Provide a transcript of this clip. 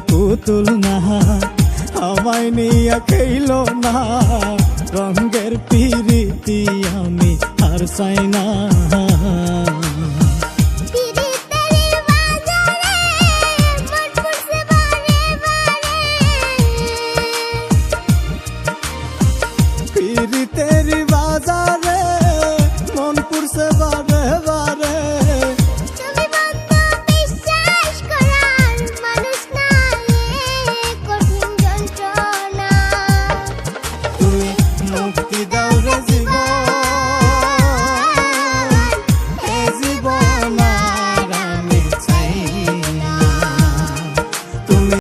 পুতুল না, আমায় নিয়া খেইল না, রঙের পিরিতি আমি আর চাই না। পিরিতেরি